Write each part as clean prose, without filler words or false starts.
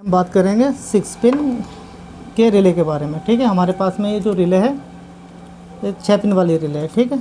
बात करेंगे 6 पिन के रिले के बारे में। ठीक है, हमारे पास में ये जो रिले है ये 6 पिन वाली रिले है। ठीक है,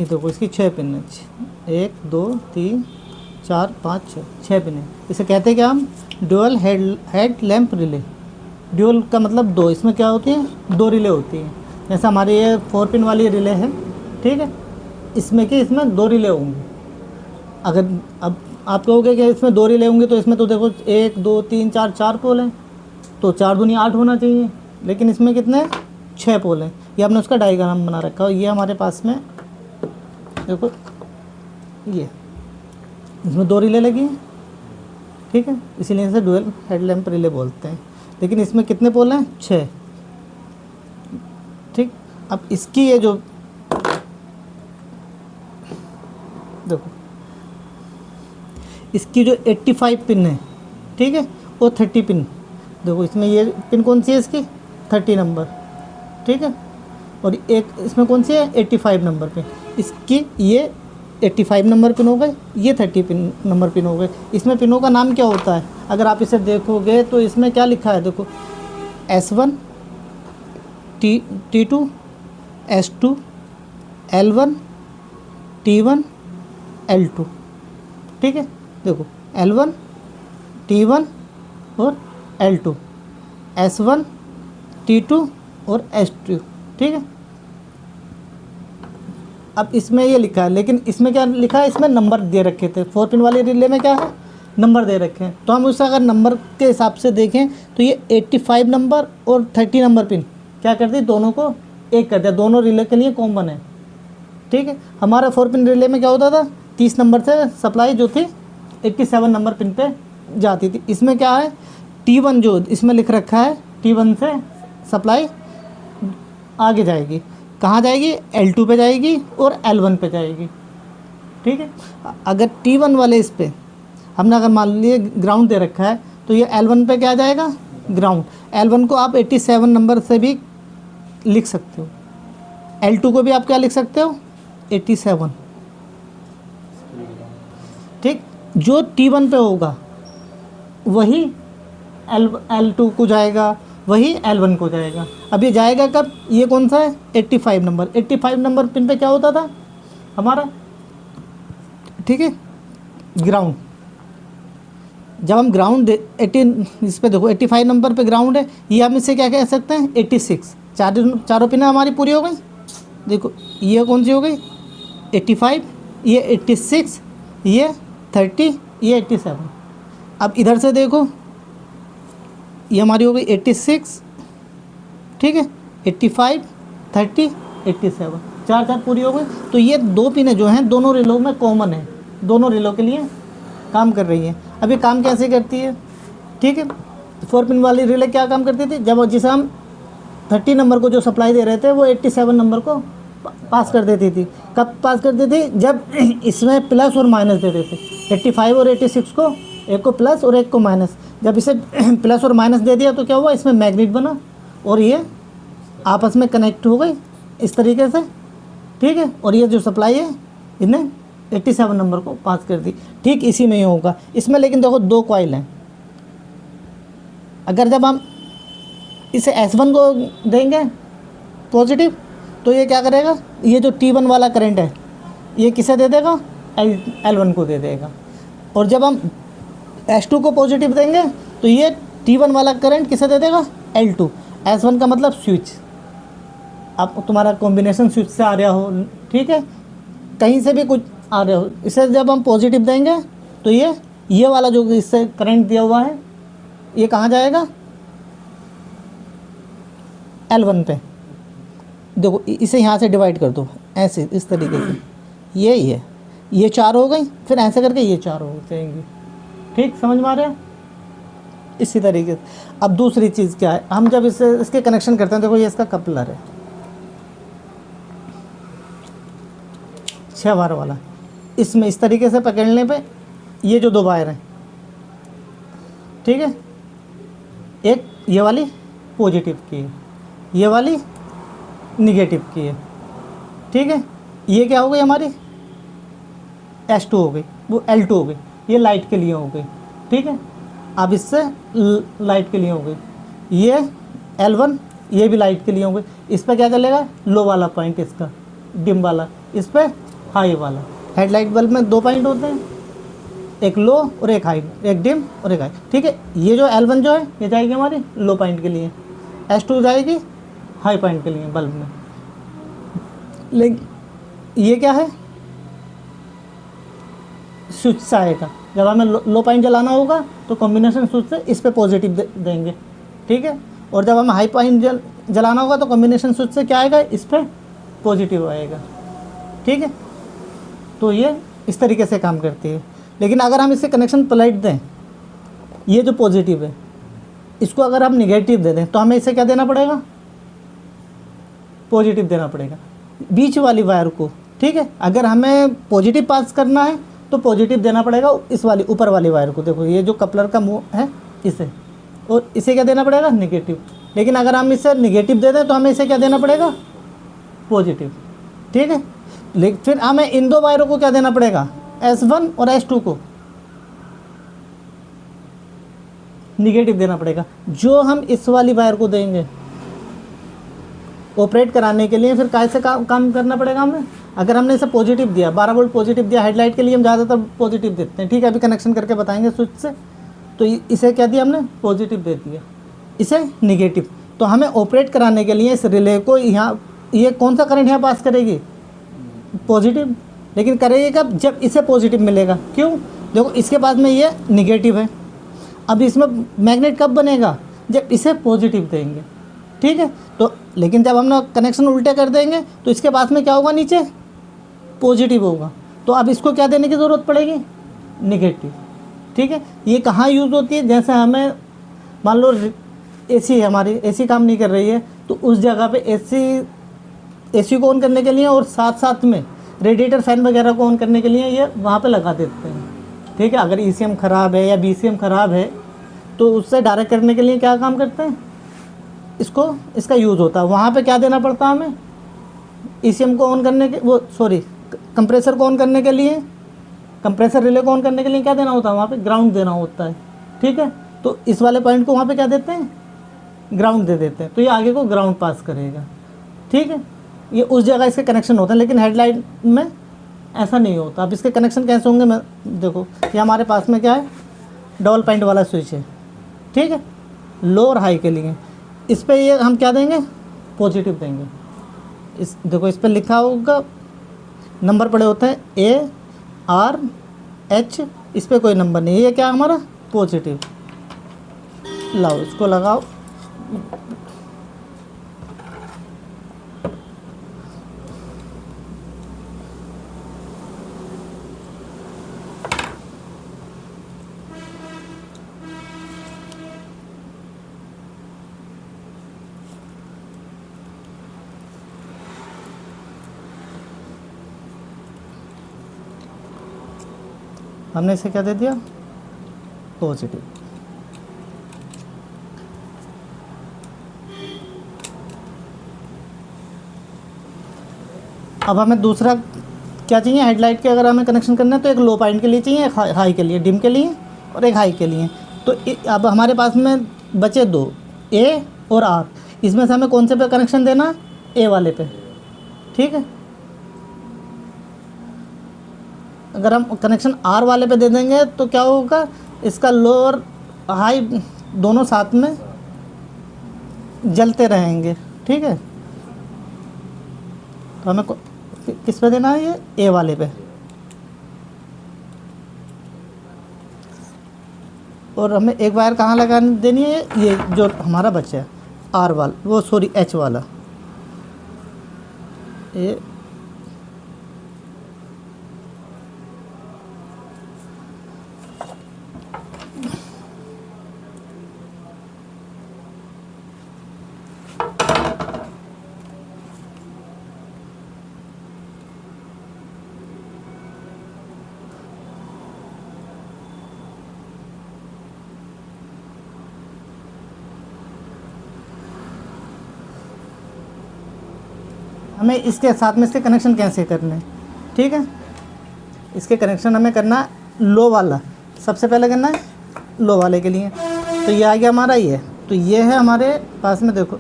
ये देखो इसकी 6 पिन है, 1 2 3 4 5 6 पिन है। इसे कहते हैं कि हम dual head lamp relay. Dual का मतलब दो, इसमें क्या होती है, दो रिले होती हैं। जैसे हमारी ये 4 पिन वाली रिले है, ठीक है, इसमें दो रिले होंगे। अगर अब आप कहोगे कि इसमें दो रिले होंगे तो इसमें तो देखो 1 2 3 4 4 पोल हैं, तो 4 दूनी 8 होना चाहिए, लेकिन इसमें कितने 6 पोल हैं। ये हमने उसका डायग्राम बना रखा है। ये हमारे पास में देखो, ये इसमें दो रिले लगी हैं, ठीक है, इसीलिए इसे डुअल हेडलैम्प रिले बोलते हैं। लेकिन इसमें कितने पोल हैं, 6। ठीक, अब इसकी ये जो देखो, इसकी जो 85 पिन है, ठीक है, और 30 पिन, देखो इसमें ये पिन कौन सी है, इसकी 30 नंबर, ठीक है, और एक इसमें कौन सी है, 85 नंबर पिन। इसकी ये 85 नंबर पिन हो गए, ये 30 पिन नंबर पिन हो गए। इसमें पिनों का नाम क्या होता है, अगर आप इसे देखोगे तो इसमें क्या लिखा है, देखो S1 T2 S2 L1 T1 L2। ठीक है, देखो L1 T1 और L2, S1 T2 और S2। ठीक है, अब इसमें ये लिखा है, लेकिन इसमें क्या लिखा है, इसमें नंबर दे रखे थे। 4 पिन वाले रिले में क्या है, नंबर दे रखे हैं। तो हम उससे अगर नंबर के हिसाब से देखें तो ये 85 नंबर और 30 नंबर पिन क्या करती है, दोनों को एक कर दिया, दोनों रिले के लिए कॉमन है। ठीक है, हमारा 4 पिन रिले में क्या होता था, 30 नंबर से सप्लाई जो थी 87 नंबर पिन पे जाती थी। इसमें क्या है, T1 जो इसमें लिख रखा है, T1 से सप्लाई आगे जाएगी, कहाँ जाएगी, L2 पे जाएगी और L1 पे जाएगी। ठीक है, अगर T1 वाले इस पे हमने अगर मान लिए ग्राउंड दे रखा है तो ये L1 पे क्या जाएगा, ग्राउंड। L1 को आप 87 नंबर से भी लिख सकते हो, L2 को भी आप क्या लिख सकते हो, 87। ठीक, जो T1 पे होगा वही L2 को जाएगा, वही L1 को जाएगा। अब ये जाएगा कब, ये कौन सा है, 85 नंबर। 85 नंबर पिन पे क्या होता था हमारा, ठीक है, ग्राउंड। जब हम ग्राउंड 18, इस पे देखो 85 नंबर पे ग्राउंड है, ये हम इससे क्या कह सकते हैं, 86। चारों पिनें हमारी पूरी हो गई। देखो ये कौन सी हो गई, 85, ये 86, ये 30, ये 87। अब इधर से देखो, ये हमारी हो गई 86, ठीक है, 85, 30, 87, चार पूरी हो गई। तो ये दो पिनें जो हैं दोनों रिलों में कॉमन है, दोनों रिलों के लिए काम कर रही है। अब ये काम कैसे करती है, ठीक है, 4 पिन वाली रिले क्या काम करती थी, जब जिसे हम 30 नंबर को जो सप्लाई दे रहे थे वो 87 नंबर को पास कर देती थी। कब पास करती थी, जब इसमें प्लस और माइनस देते थे, 85 और 86 को, एक को प्लस और एक को माइनस। जब इसे प्लस और माइनस दे दिया तो क्या हुआ, इसमें मैग्नेट बना और ये आपस में कनेक्ट हो गई इस तरीके से। ठीक है, और ये जो सप्लाई है इन्हें 87 नंबर को पास कर दी। ठीक इसी में ही होगा इसमें, लेकिन देखो 2 कॉइल हैं। अगर जब हम इसे S1 को देंगे पॉजिटिव तो ये क्या करेगा, ये जो T1 वाला करंट है ये किसे दे देगा, L1 को दे देगा। और जब हम S2 को पॉजिटिव देंगे तो ये T1 वाला करंट किसे दे देगा, L2। S1 का मतलब स्विच, अब तुम्हारा कॉम्बिनेशन स्विच से आ रहा हो, ठीक है, कहीं से भी कुछ आ रहे हो, इसे जब हम पॉजिटिव देंगे तो ये वाला जो इससे करंट दिया हुआ है ये कहाँ जाएगा, L1 पे। देखो इसे यहाँ से डिवाइड कर दो ऐसे, इस तरीके से, ये 4 हो गई, फिर ऐसे करके ये 4 हो जाएंगी। ठीक, समझ में आ रहा है, इसी तरीके से। अब दूसरी चीज़ क्या है, हम जब इसके कनेक्शन करते हैं, देखो ये इसका कपलर है 6 वायर वाला, इसमें इस तरीके से पकड़ने पे ये जो 2 वायर हैं, ठीक है, एक ये वाली पॉजिटिव की है, ये वाली निगेटिव की है। ठीक है, ये क्या हो गई हमारी, S2 हो गई, वो L2 हो गई। ये लाइट के लिए हो गई, ठीक है। अब इससे लाइट के लिए हो गई, ये L1 ये भी लाइट के लिए हो गई। इस पर क्या चलेगा, लो वाला पॉइंट इसका, डिम वाला, इस पर हाई वाला। हेडलाइट बल्ब में 2 पॉइंट होते हैं, एक लो और एक हाई, एक डिम और एक हाई, ठीक है। ये जो L1 जो है ये जाएगी हमारी लो पॉइंट के लिए, S2 जाएगी हाई पॉइंट के लिए बल्ब में। लेकिन ये क्या है, स्विच से आएगा। जब हमें लो पॉइंट जलाना होगा तो कॉम्बिनेशन स्विच से इस पे पॉजिटिव देंगे, ठीक है। और जब हमें हाई पॉइंट जलाना होगा तो कॉम्बिनेशन स्विच से क्या आएगा, इस पर पॉजिटिव आएगा, ठीक है। तो ये इस तरीके से काम करती है। लेकिन अगर हम इसे कनेक्शन पलट दें, ये जो पॉजिटिव है इसको अगर हम निगेटिव दे दें तो हमें इसे क्या देना पड़ेगा, पॉजिटिव देना पड़ेगा बीच वाली वायर को, ठीक है। अगर हमें पॉजिटिव पास करना है तो पॉजिटिव देना पड़ेगा इस वाली ऊपर वाली वायर को, देखो ये जो कपलर का मुंह है इसे, और इसे क्या देना पड़ेगा, नेगेटिव। लेकिन अगर हम इसे नेगेटिव दे दें तो हमें इसे क्या देना पड़ेगा, पॉजिटिव, ठीक है। लेकिन फिर हमें इन 2 वायरों को क्या देना पड़ेगा, S1 और S2 को निगेटिव देना पड़ेगा। जो हम इस वाली वायर को देंगे ऑपरेट कराने के लिए, फिर कैसे काम करना पड़ेगा हमें। अगर हमने इसे पॉजिटिव दिया, 12 वोल्ट पॉजिटिव दिया, हेडलाइट के लिए हम ज़्यादातर पॉजिटिव देते हैं, ठीक है। अभी कनेक्शन करके बताएंगे स्विच से। तो इसे क्या दिया हमने, पॉजिटिव दे दिया, इसे निगेटिव। तो हमें ऑपरेट कराने के लिए इस रिले को यहाँ, ये कौन सा करंट यहाँ पास करेगी, पॉजिटिव। लेकिन करेगी कब, जब इसे पॉजिटिव मिलेगा। क्यों, देखो इसके पास में ये निगेटिव है, अब इसमें मैग्नेट कब बनेगा, जब इसे पॉजिटिव देंगे, ठीक है। तो लेकिन जब हम कनेक्शन उल्टे कर देंगे तो इसके पास में क्या होगा, नीचे पॉजिटिव होगा। तो अब इसको क्या देने की ज़रूरत पड़ेगी, निगेटिव, ठीक है। ये कहाँ यूज़ होती है, जैसे हमें मान लो एसी है, हमारी एसी काम नहीं कर रही है, तो उस जगह पे एसी को ऑन करने के लिए और साथ साथ में रेडिएटर फैन वगैरह को ऑन करने के लिए ये वहाँ पे लगा देते हैं, ठीक है। अगर ECM ख़राब है या BCM ख़राब है तो उससे डायरेक्ट करने के लिए क्या काम करते हैं, इसका यूज़ होता है। वहाँ पे क्या देना पड़ता है हमें, ECM को ऑन करने के, कंप्रेसर को ऑन करने के लिए, कंप्रेसर रिले को ऑन करने के लिए क्या देना होता है, वहाँ पे ग्राउंड देना होता है, ठीक है। तो इस वाले पॉइंट को वहाँ पे क्या देते हैं, ग्राउंड दे देते हैं। तो ये आगे को ग्राउंड पास करेगा, ठीक है। ये उस जगह इसके कनेक्शन होते हैं, लेकिन हेडलाइट में ऐसा नहीं होता। अब इसके कनेक्शन कैसे होंगे, मैं देखो ये हमारे पास में क्या है, डबल पॉइंट वाला स्विच है, ठीक है, लो और हाई के लिए। इस पर ये हम क्या देंगे, पॉजिटिव देंगे। इस देखो इस पर लिखा होगा, नंबर पड़े होते हैं ARH, इस पर कोई नंबर नहीं है, ये क्या हमारा पॉजिटिव। लाओ इसको लगाओ, हमने इसे क्या दे दिया, पॉजिटिव। अब हमें दूसरा क्या चाहिए, हेडलाइट के अगर हमें कनेक्शन करना है तो एक लो पॉइंट के लिए चाहिए, एक हाई के लिए, डिम के लिए और एक हाई के लिए। तो अब हमारे पास में बचे 2, A और R। इसमें से हमें कौन से पे कनेक्शन देना, A वाले पे, ठीक है। अगर हम कनेक्शन R वाले पे दे देंगे तो क्या होगा, इसका लो और हाई दोनों साथ में जलते रहेंगे, ठीक है। तो हमें किस पे देना है, ये A वाले पे। और हमें एक वायर कहाँ लगा देनी है, ये जो हमारा बच्चा है R वाला, H वाला, ये हमें इसके साथ में इसके कनेक्शन कैसे करने हैं, ठीक है। इसके कनेक्शन हमें करना लो वाला, सबसे पहले करना है लो वाले के लिए। तो ये आ गया हमारा ये, तो ये है हमारे पास में देखो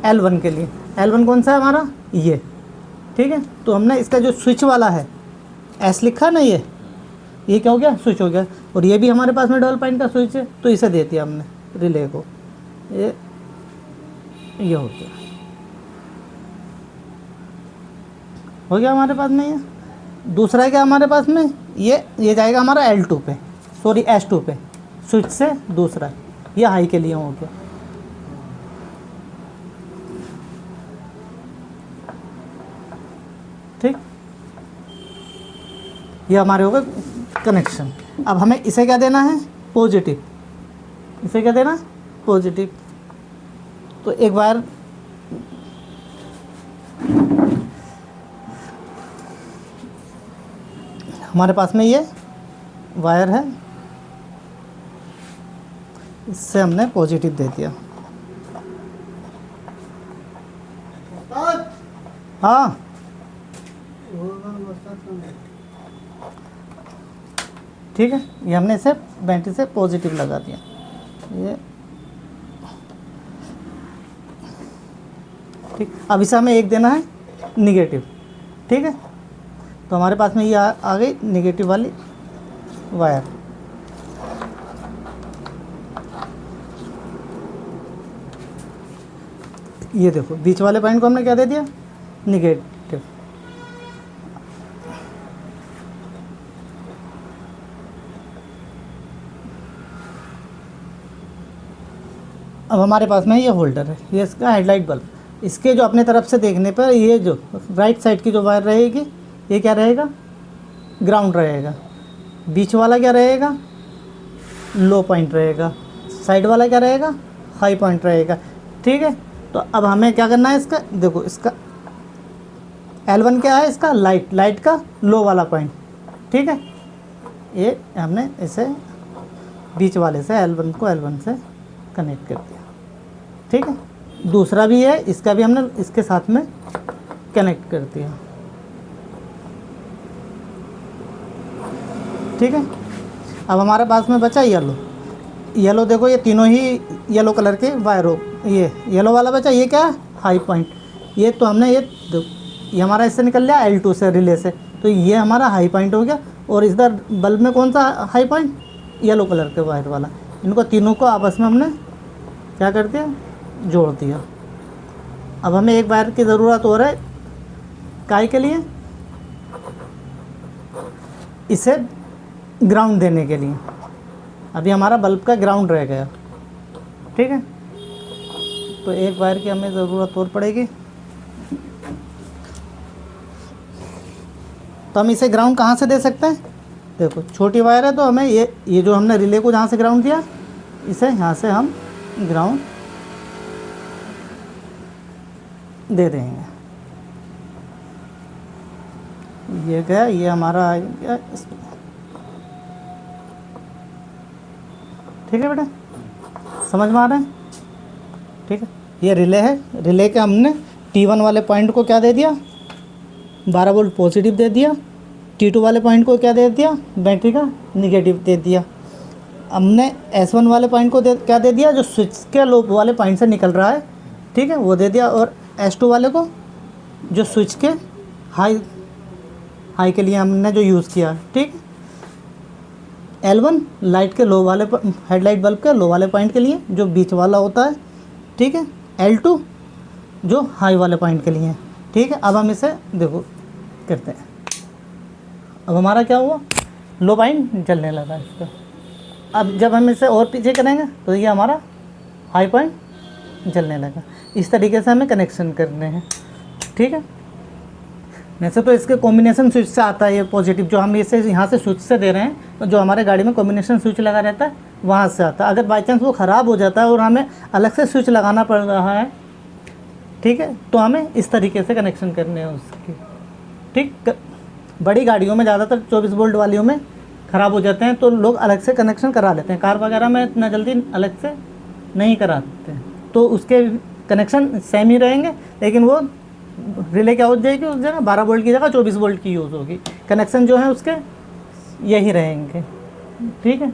L1 के लिए। L1 कौन सा है हमारा, ये, ठीक है। तो हमने इसका जो स्विच वाला है S लिखा ना, ये क्या हो गया, स्विच हो गया। और ये भी हमारे पास में डबल पॉइंट का स्विच है, तो इसे दे दिया हमने रिले को, ये हो गया, हो गया हमारे पास में ये। दूसरा क्या हमारे पास में, ये जाएगा हमारा L2 पे, सॉरी S2 पे, स्विच से दूसरा, ये हाई के लिए हो गया। ठीक, ये हमारे हो गए कनेक्शन। अब हमें इसे क्या देना है, पॉजिटिव, इसे क्या देना, पॉजिटिव। तो एक बार हमारे पास में ये वायर है, इससे हमने पॉजिटिव दे दिया। हाँ, ठीक है, ये हमने इसे बैटरी से पॉजिटिव लगा दिया। ये ठीक, अब इसे हमें एक देना है निगेटिव, ठीक है। तो हमारे पास में ये आ गई निगेटिव वाली वायर। ये देखो बीच वाले पॉइंट को हमने क्या दे दिया, निगेटिव। अब हमारे पास में ये होल्डर है, ये इसका हेडलाइट बल्ब। इसके जो अपने तरफ से देखने पर ये जो राइट साइड की जो वायर रहेगी, ये क्या रहेगा, ग्राउंड रहेगा। बीच वाला क्या रहेगा, लो पॉइंट रहेगा। साइड वाला क्या रहेगा, हाई पॉइंट रहेगा, ठीक है। तो अब हमें क्या करना है, इसका देखो, इसका L1 क्या है, इसका लाइट का लो वाला पॉइंट, ठीक है। ये हमने इसे बीच वाले से L1 को L1 से कनेक्ट कर दिया, ठीक है। दूसरा भी है, इसका भी हमने इसके साथ में कनेक्ट कर दिया, ठीक है। अब हमारे पास में बचा येलो, देखो ये तीनों ही येलो कलर के वायर हो, ये येलो वाला बचा, ये क्या है, हाई पॉइंट। ये तो हमने ये हमारा इससे निकल लिया L2 से, रिले से, तो ये हमारा हाई पॉइंट हो गया। और इधर बल्ब में कौन सा हाई पॉइंट, येलो कलर के वायर वाला। इनको तीनों को आपस में हमने क्या कर दिया, जोड़ दिया। अब हमें एक वायर की ज़रूरत हो रहा है, काय के लिए, इसे ग्राउंड देने के लिए। अभी हमारा बल्ब का ग्राउंड रह गया, ठीक है। तो एक वायर की हमें ज़रूरत और पड़ेगी। तो हम इसे ग्राउंड कहाँ से दे सकते हैं, देखो छोटी वायर है, तो हमें ये जो हमने रिले को जहाँ से ग्राउंड दिया, इसे यहाँ से हम ग्राउंड दे देंगे। ये गया, ये हमारा आ गया, ठीक है बेटा, समझ में आ रहा है, ठीक है। ये रिले है, रिले के हमने T1 वाले पॉइंट को क्या दे दिया, 12 वोल्ट पॉजिटिव दे दिया। T2 वाले पॉइंट को क्या दे दिया, बैटरी का निगेटिव दे दिया। हमने S1 वाले पॉइंट को क्या दे दिया, जो स्विच के लो वाले पॉइंट से निकल रहा है, ठीक है, वो दे दिया। और S2 वाले को जो स्विच के हाई के लिए हमने जो यूज़ किया, ठीक। L1 लाइट के लो वाले, हेडलाइट बल्ब के लो वाले पॉइंट के लिए, जो बीच वाला होता है, ठीक है। L2 जो हाई वाले पॉइंट के लिए है, ठीक है। अब हम इसे देखो करते हैं। अब हमारा क्या हुआ, लो पॉइंट जलने लगा इसका। अब जब हम इसे और पीछे करेंगे तो ये हमारा हाई पॉइंट जलने लगा। इस तरीके से हमें कनेक्शन करने हैं, ठीक है। वैसे तो इसके कॉम्बिनेशन स्विच से आता है ये पॉजिटिव, जो हम इसे यहाँ से स्विच से दे रहे हैं, तो जो हमारे गाड़ी में कॉम्बिनेशन स्विच लगा रहता है वहाँ से आता है। अगर बाई चांस वो ख़राब हो जाता है और हमें अलग से स्विच लगाना पड़ रहा है, ठीक है, तो हमें इस तरीके से कनेक्शन करने हैं उसकी, ठीक। बड़ी गाड़ियों में ज़्यादातर 24 वोल्ट वालियों में ख़राब हो जाते हैं, तो लोग अलग से कनेक्शन करा लेते हैं। कार वगैरह में इतना जल्दी अलग से नहीं कराते हैं, तो उसके कनेक्शन सेम ही रहेंगे, लेकिन वो रिले क्या हो जाएगी, उस जगह 12 वोल्ट की जगह 24 वोल्ट की यूज़ होगी। कनेक्शन जो है उसके यही रहेंगे, ठीक है।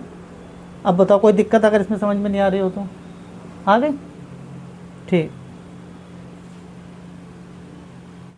अब बताओ कोई दिक्कत अगर इसमें समझ में नहीं आ रही हो तो। आ गई? ठीक।